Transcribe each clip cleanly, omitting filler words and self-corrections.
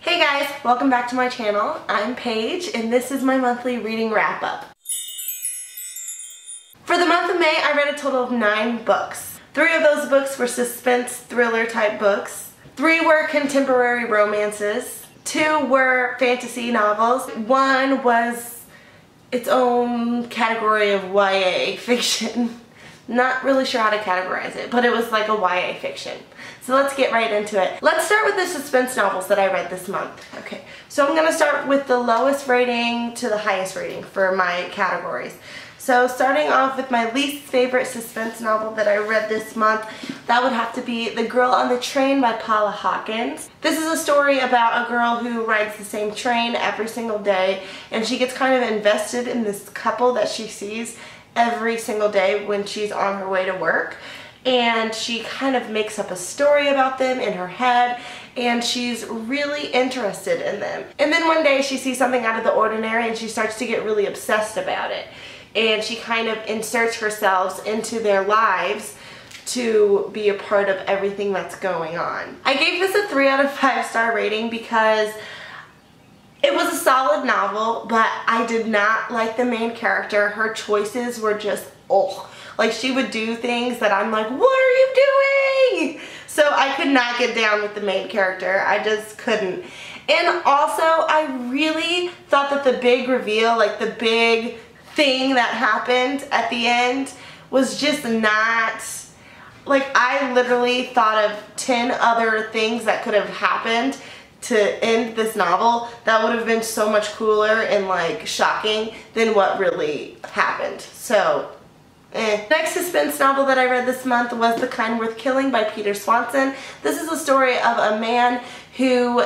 Hey guys, welcome back to my channel. I'm Paige and this is my monthly reading wrap-up. For the month of May, I read a total of 9 books. 3 of those books were suspense thriller type books. 3 were contemporary romances. 2 were fantasy novels. 1 was its own category of YA fiction. Not really sure how to categorize it, but it was like a YA fiction. So let's get right into it. Let's start with the suspense novels that I read this month. Okay, so I'm going to start with the lowest rating to the highest rating for my categories. So starting off with my least favorite suspense novel that I read this month, that would have to be The Girl on the Train by Paula Hawkins. This is a story about a girl who rides the same train every single day, and she gets kind of invested in this couple that she sees every single day when she's on her way to work. And she kind of makes up a story about them in her head, and she's really interested in them. And then one day she sees something out of the ordinary and she starts to get really obsessed about it. And she kind of inserts herself into their lives to be a part of everything that's going on. I gave this a 3 out of 5-star rating because it was a solid novel, but I did not like the main character. Her choices were just, oh. Like, she would do things that I'm like, what are you doing? So I could not get down with the main character. I just couldn't. And also, I really thought that the big reveal, like the big thing that happened at the end, was just not, like, I literally thought of 10 other things that could have happened to end this novel that would have been so much cooler and like shocking than what really happened. So Next suspense novel that I read this month was The Kind Worth Killing by Peter Swanson. This is a story of a man who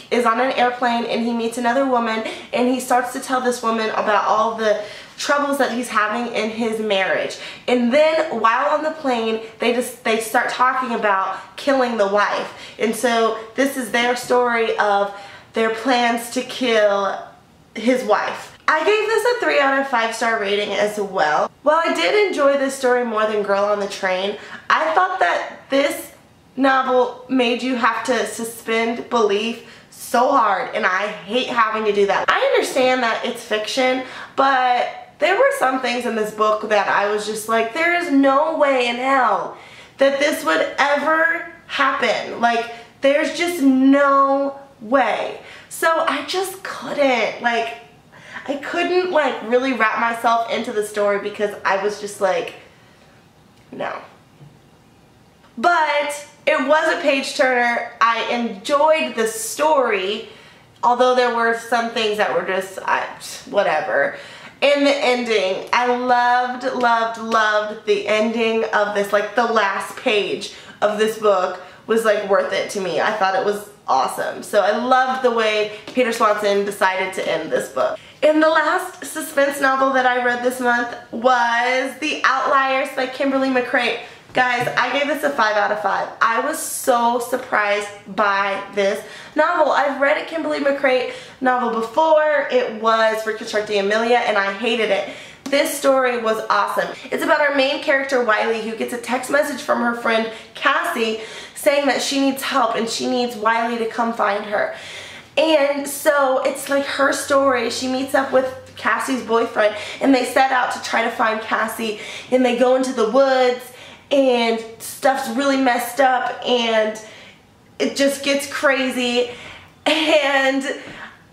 is on an airplane and he meets another woman, and he starts to tell this woman about all the troubles that he's having in his marriage. And then while on the plane, they start talking about killing the wife. And so this is their story of their plans to kill his wife. I gave this a 3 out of 5-star rating as well. While I did enjoy this story more than Girl on the Train, I thought that this novel made you have to suspend belief so hard, and I hate having to do that. I understand that it's fiction, but there were some things in this book that I was just like, there is no way in hell that this would ever happen. Like, there's just no way. So I just couldn't, like, I couldn't like really wrap myself into the story because I was just like, no. But it was a page turner. I enjoyed the story, although there were some things that were just whatever. And the ending, I loved the ending of this. Like, the last page of this book was like worth it to me. I thought it was awesome. So I loved the way Peter Swanson decided to end this book. And the last suspense novel that I read this month was The Outliers by Kimberly McCreight. Guys, I gave this a 5 out of 5. I was so surprised by this novel. I've read a Kimberly McCreight novel before. It was Reconstructing Amelia, and I hated it. This story was awesome. It's about our main character, Wiley, who gets a text message from her friend, Cassie, saying that she needs help and she needs Wiley to come find her. And so it's like her story. She meets up with Cassie's boyfriend, and they set out to try to find Cassie, and they go into the woods, and stuff's really messed up, and it just gets crazy. And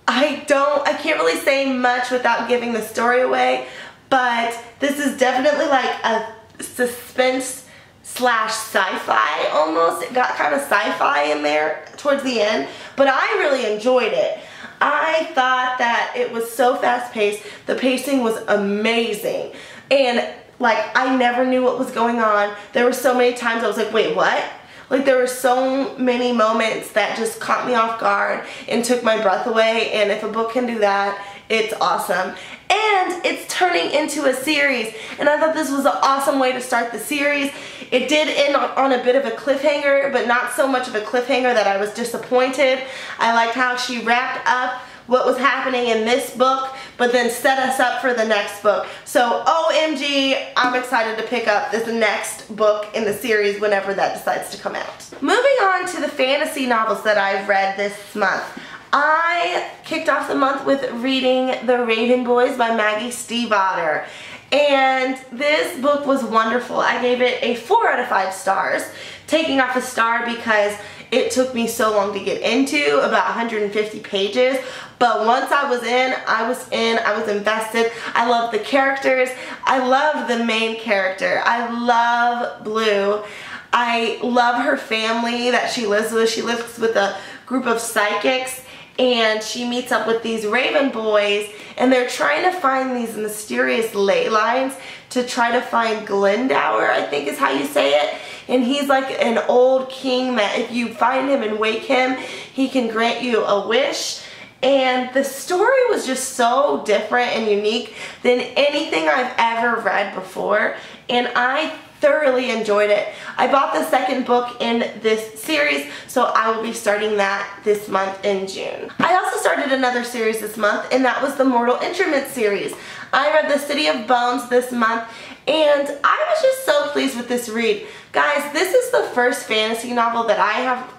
I can't really say much without giving the story away, but this is definitely like a suspense slash sci-fi almost. It got kind of sci-fi in there towards the end, but I really enjoyed it. I thought that it was so fast-paced. The pacing was amazing, and like, I never knew what was going on. There were so many times I was like, wait, what? Like, there were so many moments that just caught me off guard and took my breath away, and if a book can do that, it's awesome. And it's turning into a series, and I thought this was an awesome way to start the series. It did end on a bit of a cliffhanger, but not so much of a cliffhanger that I was disappointed. I liked how she wrapped up what was happening in this book, but then set us up for the next book. So OMG, I'm excited to pick up this next book in the series whenever that decides to come out. Moving on to the fantasy novels that I've read this month. I kicked off the month with reading The Raven Boys by Maggie Stiefvater. And this book was wonderful. I gave it a 4 out of 5 stars, taking off a star because it took me so long to get into, about 150 pages. But once I was in, I was invested. I love the characters. I love the main character. I love Blue. I love her family that she lives with. She lives with a group of psychics, and she meets up with these Raven boys, and they're trying to find these mysterious ley lines to try to find Glendower, I think is how you say it. And he's like an old king that if you find him and wake him, he can grant you a wish. And the story was just so different and unique than anything I've ever read before, and I thoroughly enjoyed it. I bought the second book in this series, so I will be starting that this month in June. I also started another series this month, and that was the Mortal Instruments series. I read The City of Bones this month, and I was just so pleased with this read. Guys, this is the first fantasy novel that I have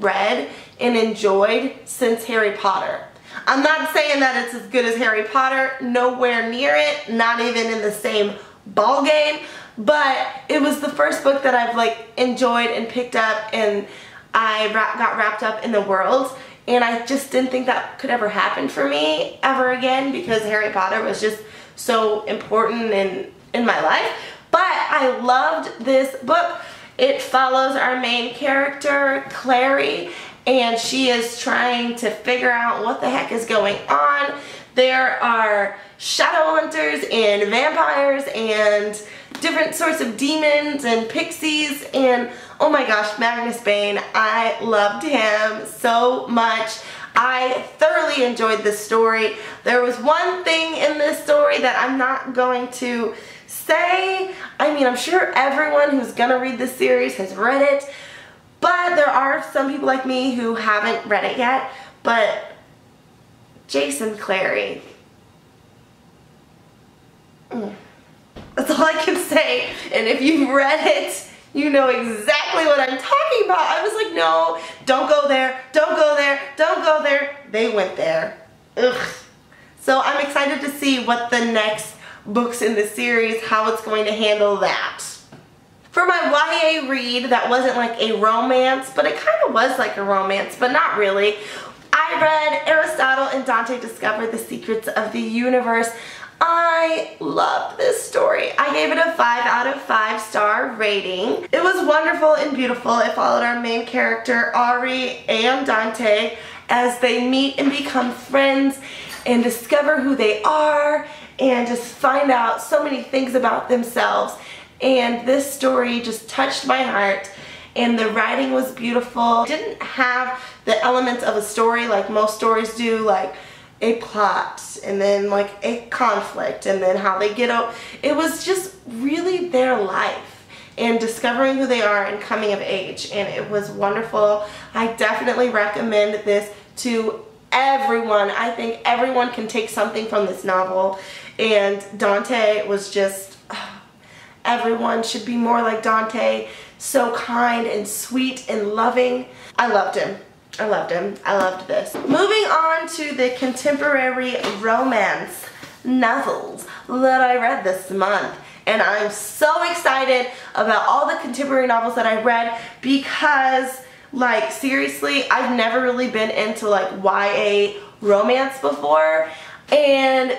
read and enjoyed since Harry Potter. I'm not saying that it's as good as Harry Potter, nowhere near it, not even in the same ball game, but it was the first book that I've enjoyed and picked up, and I got wrapped up in the world, and I just didn't think that could ever happen for me ever again because Harry Potter was just so important in my life. But I loved this book. It follows our main character, Clary, and she is trying to figure out what the heck is going on. There are shadow hunters and vampires and different sorts of demons and pixies, and oh my gosh, Magnus Bane, I loved him so much. I thoroughly enjoyed this story. There was one thing in this story that I'm not going to say. I mean, I'm sure everyone who's gonna read this series has read it, but there are some people like me who haven't read it yet. But Jason Clary, that's all I can say. And if you've read it, you know exactly what I'm talking about. I was like, no, don't go there, don't go there, don't go there. They went there. Ugh. So I'm excited to see what the next books in the series, how it's going to handle that. For my YA read that wasn't like a romance, but it kind of was like a romance, but not really, I read Aristotle and Dante Discover the Secrets of the Universe. I loved this story. I gave it a 5 out of 5 star rating. It was wonderful and beautiful. It followed our main character, Ari and Dante, as they meet and become friends and discover who they are and just find out so many things about themselves. And this story just touched my heart, and the writing was beautiful. It didn't have the elements of a story like most stories do, like a plot and then like a conflict and then how they get out. It was just really their life and discovering who they are and coming of age, and it was wonderful. I definitely recommend this to everyone. I think everyone can take something from this novel, and Dante was just, everyone should be more like Dante. So kind and sweet and loving. I loved him. I loved him. I loved this. Moving on to the contemporary romance novels that I read this month. And I'm so excited about all the contemporary novels that I read because, like, seriously, I've never really been into like YA romance before. And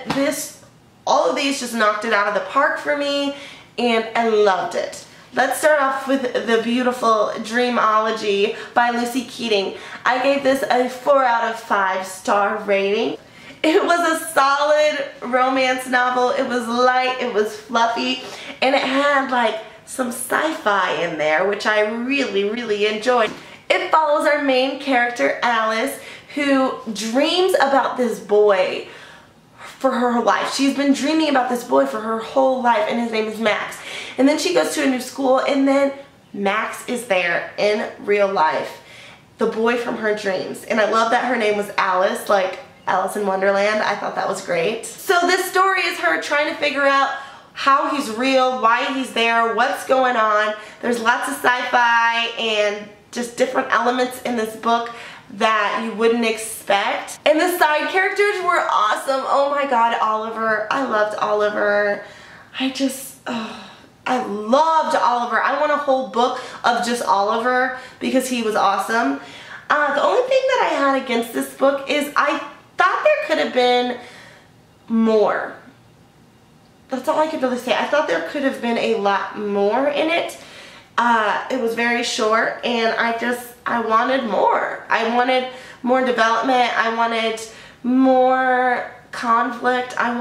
all of these just knocked it out of the park for me, and I loved it. Let's start off with the beautiful Dreamology by Lucy Keating. I gave this a 4 out of 5 star rating. It was a solid romance novel. It was light, it was fluffy, and it had like some sci-fi in there, which I really, really enjoyed. It follows our main character, Alice, who dreams about this boy for her life. She's been dreaming about this boy for her whole life, and his name is Max. And then she goes to a new school, and then Max is there in real life, the boy from her dreams. And I love that her name was Alice, like Alice in Wonderland. I thought that was great. So this story is her trying to figure out how he's real, why he's there, what's going on. There's lots of sci-fi and just different elements in this book that you wouldn't expect. And the side characters were awesome. Oh my god, Oliver. I loved Oliver. I loved Oliver. I want a whole book of just Oliver because he was awesome. The only thing that I had against this book is I thought there could have been more. That's all I could really say. I thought there could have been a lot more in it. It was very short, and I wanted more. I wanted more development. I wanted more conflict. I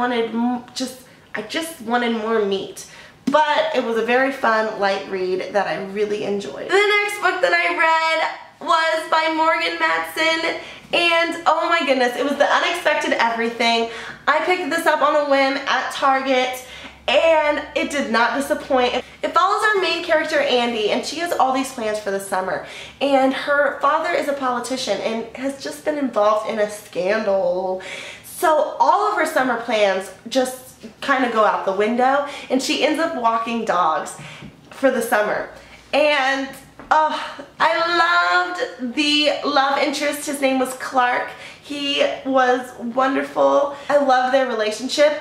just wanted more meat. But it was a very fun, light read that I really enjoyed. The next book that I read was by Morgan Matson, and oh my goodness, it was The Unexpected Everything. I picked this up on a whim at Target, and it did not disappoint. It follows our main character, Andy, and she has all these plans for the summer. And her father is a politician and has just been involved in a scandal. So all of her summer plans just kind of go out the window, and she ends up walking dogs for the summer. And I loved the love interest. His name was Clark. He was wonderful. I loved their relationship.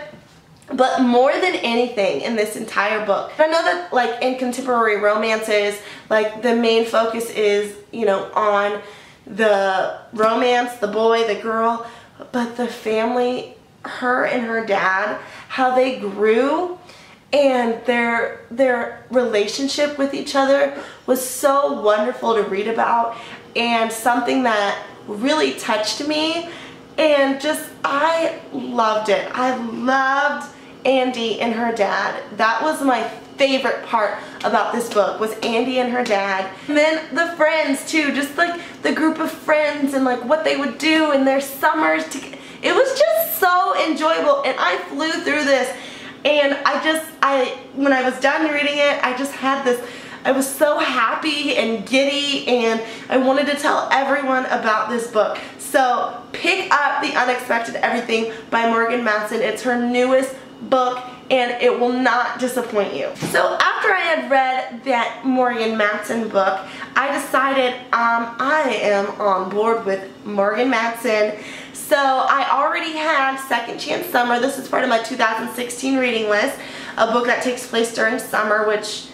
But more than anything in this entire book, I know that like in contemporary romances, like the main focus is, you know, on the romance, the boy, the girl, but the family, her and her dad, how they grew, and their relationship with each other was so wonderful to read about, and something that really touched me, and just I loved it. I loved Andy and her dad. That was my favorite part about this book, was Andy and her dad. And then the friends too, just like the group of friends and like what they would do in their summers together. It was just so enjoyable, and I flew through this, and when I was done reading it, I just had this, I was so happy and giddy, and I wanted to tell everyone about this book. So pick up The Unexpected Everything by Morgan Matson. It's her newest book, and it will not disappoint you. So after I had read that Morgan Matson book, I decided I am on board with Morgan Matson. So I already had Second Chance Summer. This is part of my 2016 reading list, a book that takes place during summer, which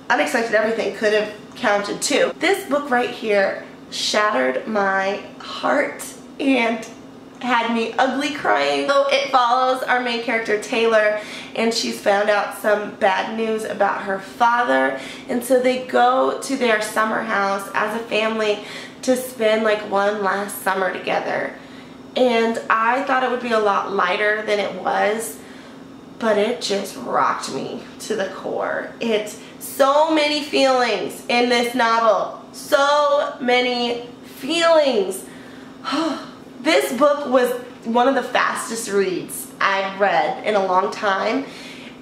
Unexpected Everything could have counted too. This book right here shattered my heart and had me ugly crying. So it follows our main character Taylor, and she's found out some bad news about her father, and so they go to their summer house as a family to spend like one last summer together. And I thought it would be a lot lighter than it was, but it just rocked me to the core. It's so many feelings in this novel. So many feelings. This book was one of the fastest reads I've read in a long time.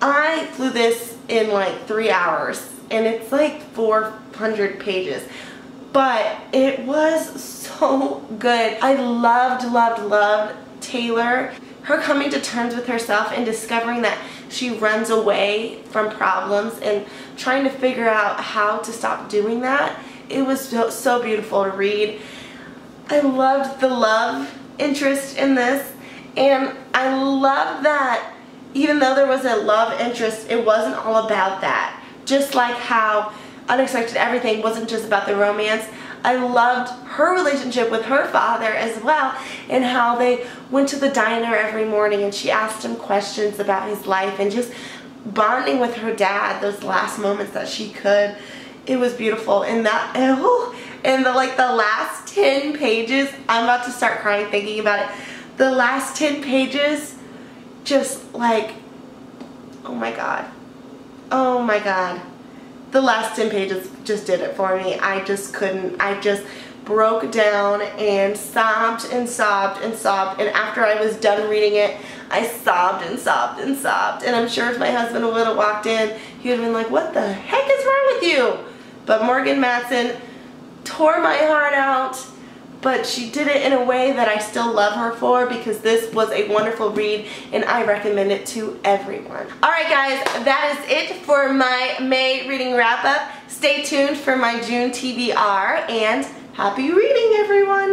I flew this in like 3 hours, and it's like 400 pages. But it was so good. I loved Taylor. Her coming to terms with herself and discovering that she runs away from problems and trying to figure out how to stop doing that. It was so beautiful to read. I loved the love interest in this, and I love that even though there was a love interest, it wasn't all about that. Just like how Unexpected Everything wasn't just about the romance. I loved her relationship with her father as well, and how they went to the diner every morning and she asked him questions about his life, and just bonding with her dad those last moments that she could. It was beautiful. And that, and the last 10 pages, I'm about to start crying thinking about it. The last 10 pages, just like, oh my god. Oh my god. The last 10 pages just did it for me. I just couldn't. I just broke down and sobbed and sobbed and sobbed. And after I was done reading it, I sobbed and sobbed and sobbed. And I'm sure if my husband would have walked in, he would have been like, what the heck is wrong with you? But Morgan Matson tore my heart out. But she did it in a way that I still love her for, because this was a wonderful read and I recommend it to everyone. Alright guys, that is it for my May reading wrap up. Stay tuned for my June TBR, and happy reading everyone!